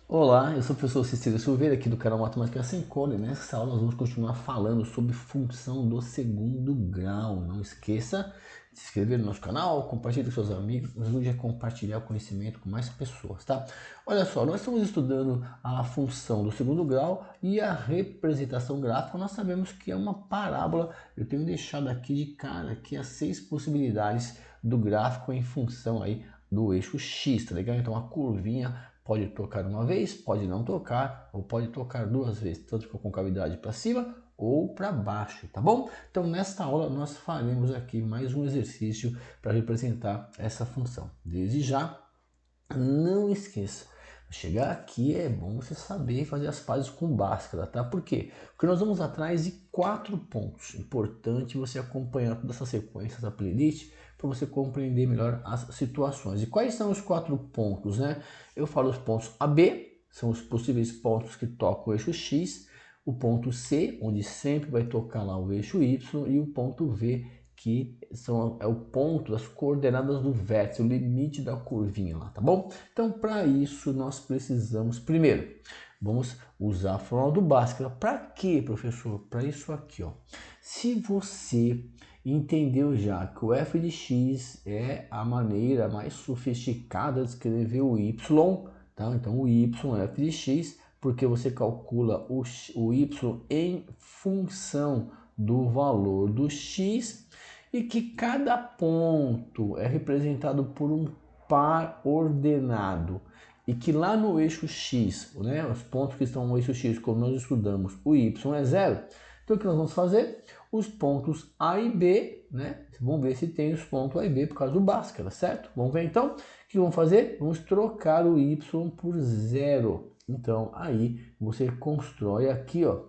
Olá, eu sou o professor Cecílio Silveira, aqui do canal Matemática Sem Código. Nessa aula nós vamos continuar falando sobre função do segundo grau. Não esqueça de se inscrever no nosso canal, compartilhe com seus amigos, nos ajude a compartilhar o conhecimento com mais pessoas, tá? Olha só, nós estamos estudando a função do segundo grau e a representação gráfica. Nós sabemos que é uma parábola. Eu tenho deixado aqui de cara aqui as 6 possibilidades do gráfico em função aí do eixo X, tá legal? Então a curvinha pode tocar uma vez, pode não tocar, ou pode tocar duas vezes, tanto com a concavidade para cima ou para baixo, tá bom? Então nesta aula nós faremos aqui mais um exercício para representar essa função. Desde já, não esqueça, chegar aqui é bom você saber fazer as pazes com Bhaskara, tá? Por quê? Porque nós vamos atrás de 4 pontos. Importante você acompanhar toda essa sequência da playlist para você compreender melhor as situações. E quais são os 4 pontos, né? Eu falo os pontos A, B, são os possíveis pontos que tocam o eixo X, o ponto C, onde sempre vai tocar lá o eixo Y, e o ponto V, que é o ponto das coordenadas do vértice, o limite da curvinha lá, tá bom? Então, para isso, nós precisamos, primeiro, vamos usar a fórmula do Bhaskara. Para quê, professor? Para isso aqui, ó. Se você entendeu já que o f de x é a maneira mais sofisticada de escrever o y, tá? Então, o y é f de x, porque você calcula o y em função do valor do x, e que cada ponto é representado por um par ordenado, e que lá no eixo x, né, os pontos que estão no eixo x, como nós estudamos, o y é zero. Então o que nós vamos fazer? Os pontos A e B, né? Vamos ver se tem os pontos A e B por causa do Bhaskara, certo? Vamos ver então o que vamos fazer? Vamos trocar o y por zero. Então aí você constrói aqui, ó,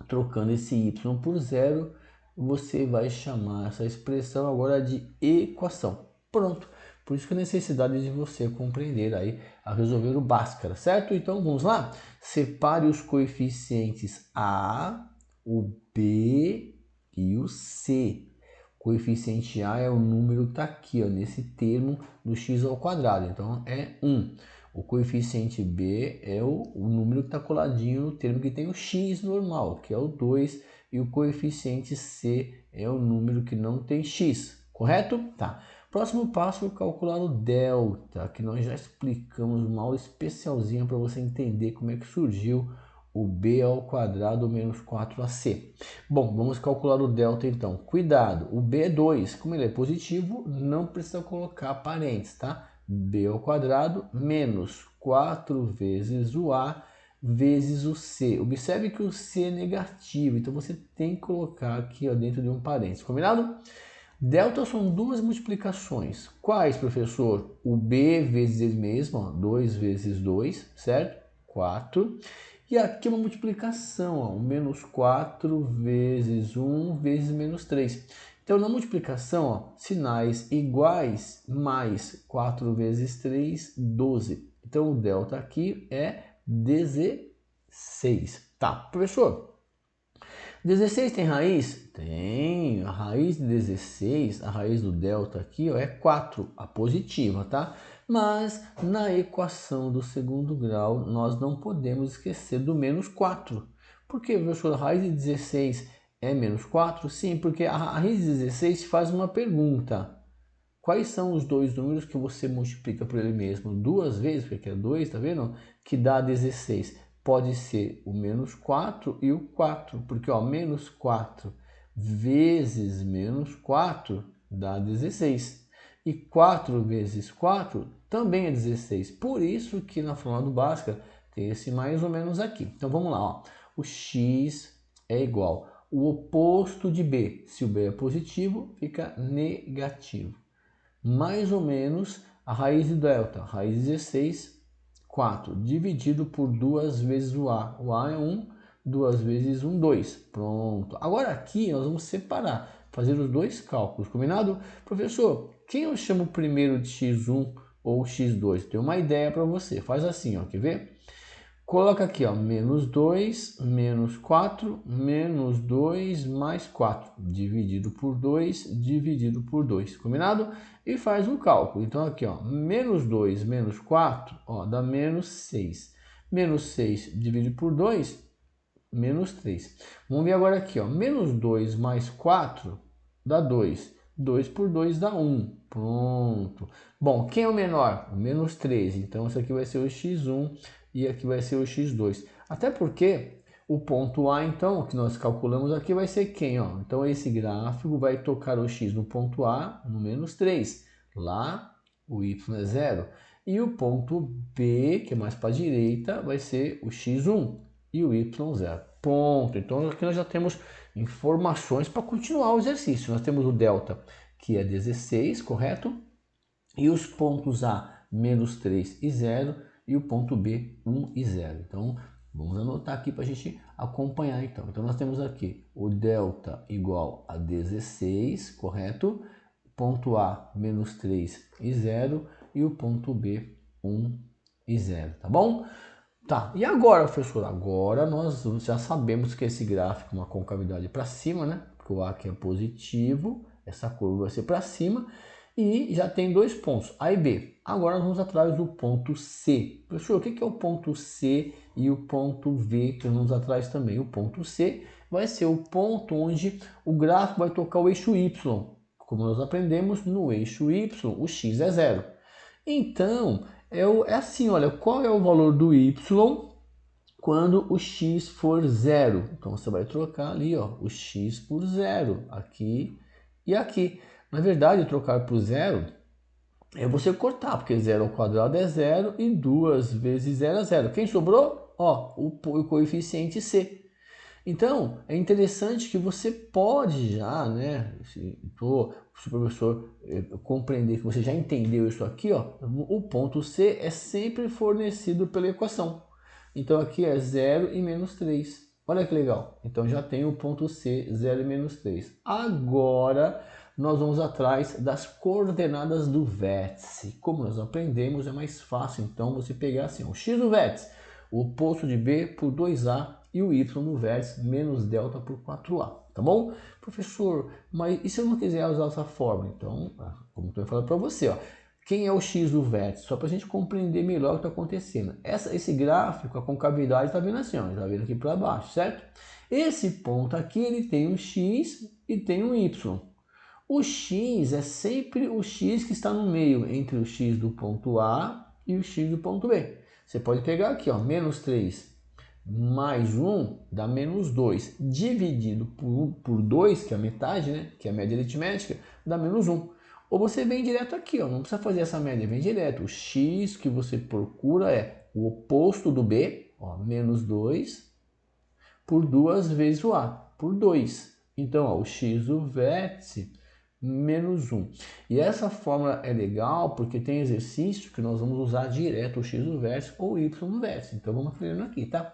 trocando esse y por zero, você vai chamar essa expressão agora de equação. Pronto. Por isso que a necessidade de você compreender aí a resolver o Bhaskara, certo? Então vamos lá? Separe os coeficientes A, o B e o C. O coeficiente A é o número que está aqui, ó, nesse termo do x ao quadrado. Então é 1. O coeficiente B é o número que está coladinho no termo que tem o x normal, que é o 2, e o coeficiente C é o número que não tem x, correto? Tá. Próximo passo é calcular o delta, que nós já explicamos uma aula especialzinha para você entender como é que surgiu o b ao quadrado menos 4ac. Bom, vamos calcular o delta então. Cuidado, o b é 2, como ele é positivo, não precisa colocar parênteses, tá? B ao quadrado menos 4 vezes o A vezes o C. Observe que o C é negativo, então você tem que colocar aqui, ó, dentro de um parênteses, combinado? Delta são duas multiplicações. Quais, professor? O B vezes ele mesmo, ó, 2 vezes 2, certo? 4. E aqui é uma multiplicação, ó, menos 4 vezes 1 vezes menos 3. Então, na multiplicação, ó, sinais iguais mais 4 vezes 3, 12. Então, o delta aqui é 16. Tá, professor, 16 tem raiz? Tem. A raiz de 16, a raiz do delta aqui, ó, é 4, a positiva, tá? Mas na equação do segundo grau, nós não podemos esquecer do menos 4. Por que, professor? A raiz de 16 é menos 4? Sim, porque a raiz de 16 faz uma pergunta. Quais são os dois números que você multiplica por ele mesmo duas vezes, porque aqui é 2, tá vendo? Que dá 16. Pode ser o menos 4 e o 4, porque ó, menos 4 vezes menos 4 dá 16. E 4 vezes 4 também é 16. Por isso que na fórmula do Bhaskara tem esse mais ou menos aqui. Então vamos lá, ó. O x é igual o oposto de b. Se o b é positivo, fica negativo. Mais ou menos a raiz de delta, raiz de 16, 4, dividido por 2 vezes o A. O A é 1, 2 vezes 1, 2. Pronto. Agora aqui nós vamos separar, fazer os dois cálculos, combinado? Professor, quem eu chamo primeiro de x1 ou x2? Tenho uma ideia para você. Faz assim, ó, quer ver? Coloca aqui, ó, menos 2, menos 4, menos 2, mais 4, dividido por 2, dividido por 2, combinado? E faz um cálculo. Então aqui, ó, menos 2, menos 4, ó, dá menos 6. Menos 6 dividido por 2, menos 3. Vamos ver agora aqui, ó. Menos 2 mais 4 dá 2. 2 por 2 dá 1. Pronto. Bom, quem é o menor? O menos 3. Então, isso aqui vai ser o x1 e aqui vai ser o x2. Até porque o ponto A, então, que nós calculamos aqui, vai ser quem? Ó? Então, esse gráfico vai tocar o x no ponto A, no menos 3. Lá, o y é 0. E o ponto B, que é mais para a direita, vai ser o x1 e o y0. Ponto. Então, aqui nós já temos informações para continuar o exercício. Nós temos o delta, que é 16, correto? E os pontos A, menos 3 e 0, e o ponto B, 1 e 0. Então, vamos anotar aqui para a gente acompanhar, então. Então, nós temos aqui o delta igual a 16, correto? Ponto A, menos 3 e 0, e o ponto B, 1 e 0, tá bom? Tá, e agora, professor? Agora nós já sabemos que esse gráfico é uma concavidade para cima, né? Porque o A aqui é positivo, essa curva vai ser para cima, e já tem dois pontos, A e B. Agora nós vamos atrás do ponto C. Professor, o que é o ponto C e o ponto V que nós vamos atrás também? O ponto C vai ser o ponto onde o gráfico vai tocar o eixo Y. Como nós aprendemos, no eixo Y, o x é 0. Então, é assim, olha, qual é o valor do y quando o x for 0? Então, você vai trocar ali, ó, o x por 0, aqui e aqui. Na verdade, trocar por 0 é você cortar, porque 0 ao quadrado é 0 e 2 vezes 0 é 0. Quem sobrou? Ó, o coeficiente c. Então, é interessante que você pode já, né, se o professor compreender que você já entendeu isso aqui, ó, o ponto C é sempre fornecido pela equação. Então, aqui é 0 e menos 3. Olha que legal. Então, já tem o ponto C, 0 e menos 3. Agora, nós vamos atrás das coordenadas do vértice. Como nós aprendemos, é mais fácil, então, você pegar assim, o x do vértice, o oposto de B por 2A, e o y no vértice menos delta por 4a, tá bom? Professor, mas e se eu não quiser usar essa fórmula? Então, como eu estou falando para você, ó, quem é o x do vértice? Só para a gente compreender melhor o que está acontecendo. Esse gráfico, a concavidade está vindo assim, ó, está vindo aqui para baixo, certo? Esse ponto aqui, ele tem um x e tem um y. O x é sempre o x que está no meio, entre o x do ponto A e o x do ponto B. Você pode pegar aqui, ó, menos 3 mais 1 dá menos 2, dividido por 2, que é a metade, né, que é a média aritmética, dá menos 1. Ou você vem direto aqui, ó, não precisa fazer essa média, vem direto. O x que você procura é o oposto do B, ó, menos 2, por 2 vezes o A, por 2. Então, ó, o x do vértice, menos 1. E essa fórmula é legal porque tem exercício que nós vamos usar direto o x do vértice ou o y do vértice. Então, vamos aprendendo aqui, tá?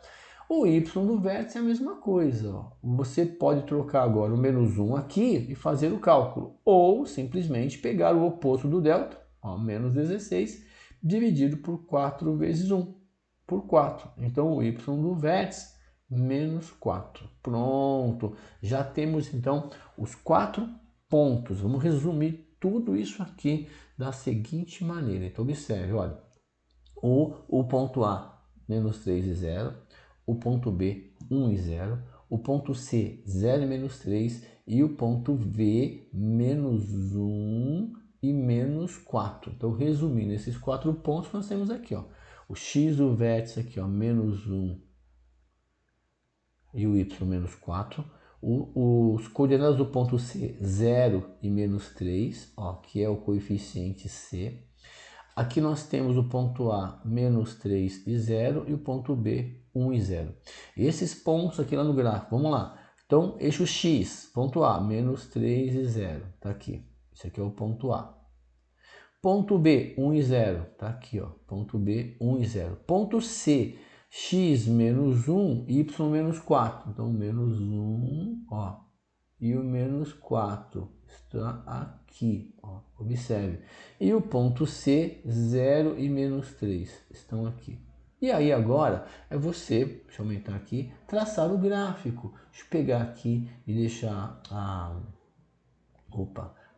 O y do vértice é a mesma coisa. Ó. Você pode trocar agora o menos 1 aqui e fazer o cálculo. Ou simplesmente pegar o oposto do delta, ó, menos 16, dividido por 4 vezes 1, por 4. Então, o y do vértice, menos 4. Pronto. Já temos, então, os 4 pontos. Vamos resumir tudo isso aqui da seguinte maneira. Então, observe, olha. O ponto A, menos 3 e 0. O ponto B, 1 e 0. O ponto C, 0 e menos 3. E o ponto V, menos 1 e menos 4. Então, resumindo esses 4 pontos, nós temos aqui, ó, o x do vértice aqui, ó, menos 1 e o y menos 4. Os coordenadas do ponto C, 0 e menos 3, ó, que é o coeficiente C. Aqui nós temos o ponto A, menos 3 e 0, e o ponto B, 1 e 0. Esses pontos aqui lá no gráfico, vamos lá. Então, eixo X, ponto A, menos 3 e 0, tá aqui. Esse aqui é o ponto A. Ponto B, 1 e 0, tá aqui, ó. Ponto B, 1 e 0. Ponto C, x menos 1, y menos 4. Então, menos 1, ó, e o menos 4 está aqui, ó, observe. E o ponto C, 0 e menos 3 estão aqui. E aí agora é você, deixa eu aumentar aqui, traçar o gráfico. Deixa eu pegar aqui e deixar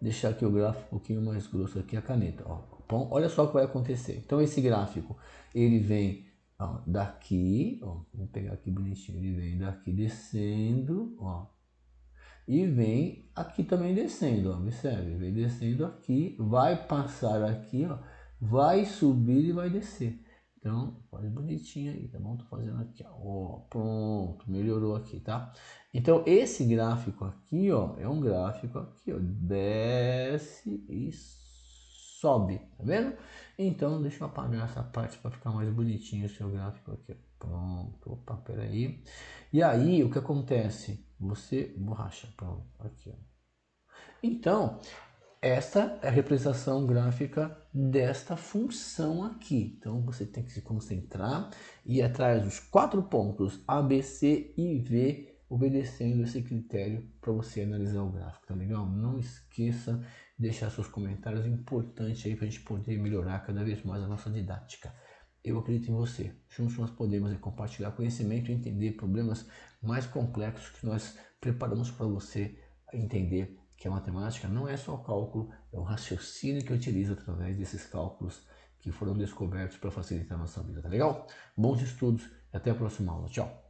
deixar aqui o gráfico um pouquinho mais grosso aqui, a caneta, ó. Então, olha só o que vai acontecer. Então, esse gráfico, ele vem ó, daqui, ó, vamos pegar aqui bonitinho, ele vem daqui descendo, ó, e vem aqui também descendo, ó, observe, vem descendo aqui, vai passar aqui, ó, vai subir e vai descer. Então, faz bonitinho aí, tá bom? Tô fazendo aqui, ó, pronto, melhorou aqui, tá? Então, esse gráfico aqui, ó, é um gráfico aqui, ó, desce e sobe, tá vendo? Então, deixa eu apagar essa parte para ficar mais bonitinho o seu gráfico aqui, ó. Pronto, opa, peraí. E aí, o que acontece? Você borracha, pronto, aqui, ó. Então, esta é a representação gráfica desta função aqui. Então, você tem que se concentrar e ir atrás dos 4 pontos A, B, C e V, obedecendo esse critério para você analisar o gráfico, tá legal? Não esqueça de deixar seus comentários, é importante aí para a gente poder melhorar cada vez mais a nossa didática. Eu acredito em você. Juntos nós podemos compartilhar conhecimento e entender problemas mais complexos que nós preparamos para você entender que a matemática não é só cálculo, é um raciocínio que eu utilizo através desses cálculos que foram descobertos para facilitar a nossa vida, tá legal? Bons estudos e até a próxima aula. Tchau!